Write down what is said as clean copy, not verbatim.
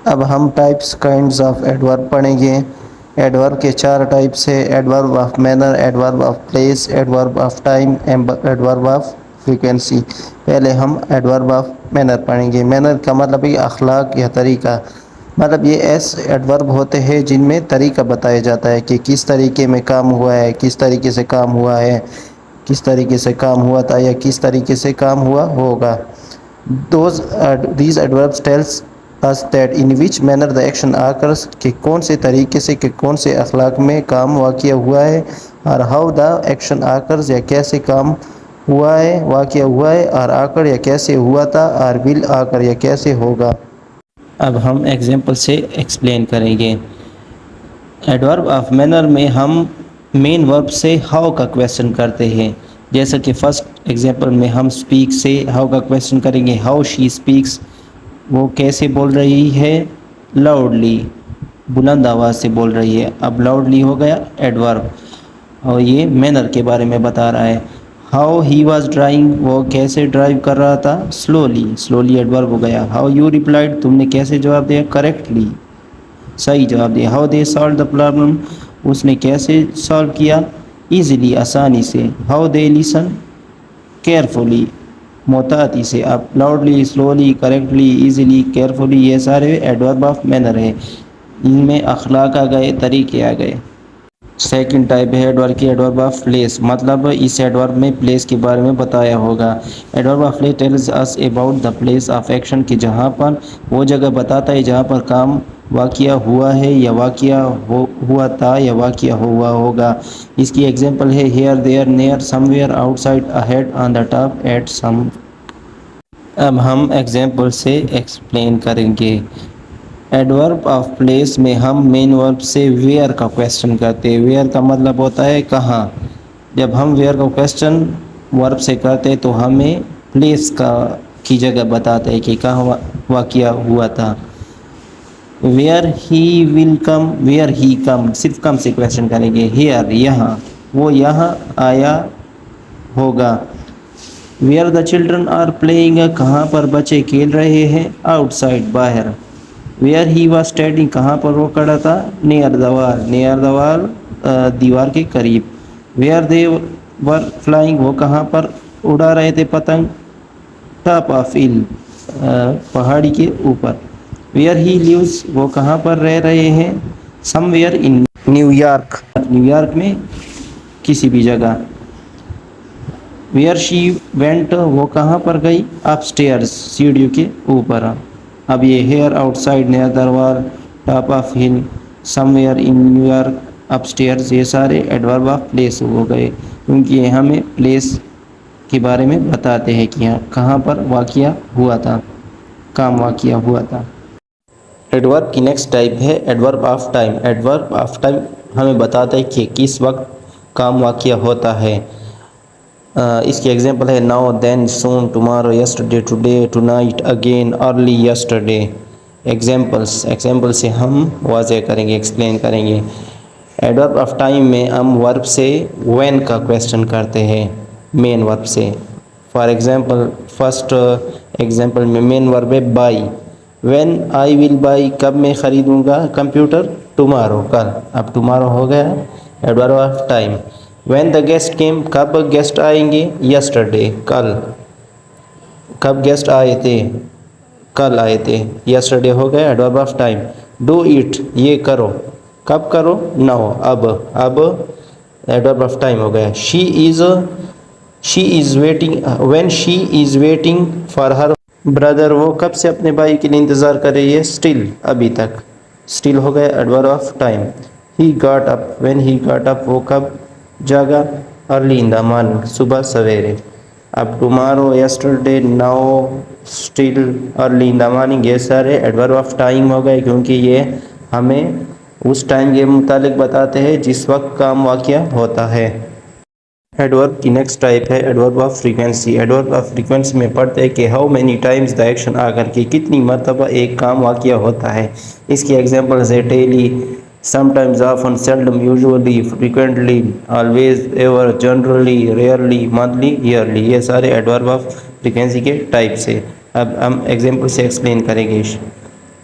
اب ہم types kinds of adverb پڑھیں گے۔ ایڈورب کے 4 ٹائپس ہے: adverb of manner, adverb of place, adverb of time, adverb of frequency. پہلے ہم ایڈورب آف مینر پڑھیں گے۔ مینر کا مطلب ہے اخلاق یا طریقہ، مطلب یہ ایسے ایڈورب ہوتے ہیں جن میں طریقہ بتایا جاتا ہے کہ کس طریقے میں کام ہوا ہے، کس طریقے سے کام ہوا ہے، کس طریقے سے کام ہوا تھا یا کس طریقے سے کام ہوا ہوگا۔ These adverbs tells us that in which manner the action occurs، کہ کون سے طریقے سے، کہ کون سے اخلاق میں کام واقع ہوا ہے، اور how the action occurs، یا کیسے کام ہوا ہے، واقع ہوا ہے، اور آکر یا کیسے ہوا تھا، اور will آکر یا کیسے ہوگا۔ اب ہم ایگزامپل سے ایکسپلین کریں گے۔ ایڈورب آف مینر میں ہم مین ورب سے ہاؤ کا کویسچن کرتے ہیں، جیسا کہ فرسٹ ایگزامپل میں ہم اسپیک سے ہاؤ کا کویسچن کریں گے۔ ہاؤ شی اسپیکس، وہ کیسے بول رہی ہے، لاؤڈلی، بلند آواز سے بول رہی ہے۔ اب لاؤڈلی ہو گیا ایڈورب، اور یہ مینر کے بارے میں بتا رہا ہے۔ ہاؤ ہی واز ڈرائنگ، وہ کیسے ڈرائیو کر رہا تھا، سلولی، سلولی ایڈورب ہو گیا۔ ہاؤ یو ریپلائڈ، تم نے کیسے جواب دیا، کریکٹلی، صحیح جواب دیا۔ How they solve the problem, اس نے کیسے سالو کیا، ایزیلی، آسانی سے۔ ہاؤ دے لیسن، کیئرفلی، محتاطی سے۔ اب loudly, slowly, correctly, easily, carefully, یہ سارے ایڈورب آف مینر ہیں، ان میں اخلاق آ گئے، طریقے آ گئے۔ سیکنڈ ٹائپ ہے ایڈورب کی، ایڈورب آف پلیس، مطلب اس ایڈورب میں پلیس کے بارے میں بتایا ہوگا۔ Adverb of place tells us about the place of action, کہ جہاں پر، وہ جگہ بتاتا ہے جہاں پر کام واقعہ ہوا ہے، یا واقعہ ہوا تھا، یا واقعہ ہوا ہوگا۔ اس کی ایگزامپل ہے here, there, near, somewhere, outside, ahead, on the top, at some. اب ہم ایگزامپل سے ایکسپلین کریں گے۔ ایڈورب آف پلیس میں ہم مین ورب سے ویئر کا کویسچن کرتے ہیں۔ ویئر کا مطلب ہوتا ہے کہاں۔ جب ہم ویئر کا کویسچن ورب سے کرتے ہیں تو ہمیں پلیس کی جگہ بتاتے ہیں کہ کہاں واقعہ ہوا تھا۔ Where he will come, where he کم، صرف کم سے کویسچن کریں گے۔ ہیئر، یہاں، وہ یہاں آیا ہوگا۔ Where the children are playing, کہاں پر بچے کھیل رہے ہیں، آؤٹ سائڈ، باہر۔ ویئر ہی واز اسٹینڈنگ، کہاں پر وہ کھڑا تھا، نیئر دا وال، نیئر دا وال، دیوار کے قریب۔ ویئر دے ور فلائنگ، وہ کہاں پر اڑا رہے تھے پتنگ، ٹاپ آف ہل، پہاڑی کے اوپر۔ ویئر ہی لیوز، وہ کہاں پر رہ رہے ہیں، somewhere in New York, New York میں کسی بھی جگہ۔ ویئر شی وینٹ، وہ کہاں پر گئی، اپ اسٹیئرز، سیڑھیوں کے اوپر۔ اب یہ here, outside, near the wall, top of hill, somewhere in New York, upstairs, یہ سارے ایڈورب آف پلیس ہو گئے، کیونکہ یہ ہمیں پلیس کے بارے میں بتاتے ہیں کہ کہاں پر واقعہ ہوا تھا، کام واقعہ ہوا تھا۔ ایڈورب کی نیکسٹ ٹائپ ہے adverb of time. Adverb of time ہمیں بتاتا ہے کہ کس وقت کام واقعہ ہوتا ہے۔ اس کی ایگزامپل ہے now, then, soon, tomorrow, yesterday, today, tonight, again, early yesterday. Example سے ہم واضح کریں گے، ایکسپلین کریں گے۔ ایڈورب آف ٹائم میں ہم ورب سے وین کا کویسچن کرتے ہیں، مین ورب سے۔ فار ایگزامپل، فرسٹ ایگزامپل میں مین ورب ہے by. When I will buy, کب میں خریدوں گا کمپیوٹر، ٹمارو، کل۔ اب ٹمارو ہو گیا adverb of time. When the guest came, کب گیسٹ آئیں گے، یسٹرڈے، کل۔ کب گیسٹ آئے تھے، کل آئے تھے۔ یسٹرڈے ہو گیا adverb of time. Do it, یہ کرو، کب کرو، ناؤ، اب ایڈورب آف ٹائم ہو گیا۔ She is waiting, when she is waiting for her brother, وہ کب سے اپنے بھائی کے لیے انتظار کر رہی ہے، اسٹل، ابھی تک۔ اسٹل ہو گیا adverb of time. He got up, when he got up, وہ کب جاگا، ارلی ان دا مارننگ، صبح سویرے۔ اب tomorrow, yesterday, now, still, early in the morning, یہ سارے ایڈورب آف ٹائم ہو گئے، کیونکہ یہ ہمیں اس ٹائم کے متعلق بتاتے ہیں جس وقت کام واقعہ ہوتا ہے۔ ایڈورب کی نیکسٹ ٹائپ ہے adverb of frequency. Adverb of frequency میں پڑھتے ہیں کہ how many times the action آکر، کہ کتنی مرتبہ ایک کام واقعہ ہوتا ہے۔ اس کی ایگزامپلز ہے daily, sometimes, often, seldom, usually, frequently, always, ever, generally, rarely, monthly, yearly, یہ سارے ایڈورب آف فریکوینسی کے ٹائپس ہیں۔ اب ہم ایگزامپل سے ایکسپلین کریں گے۔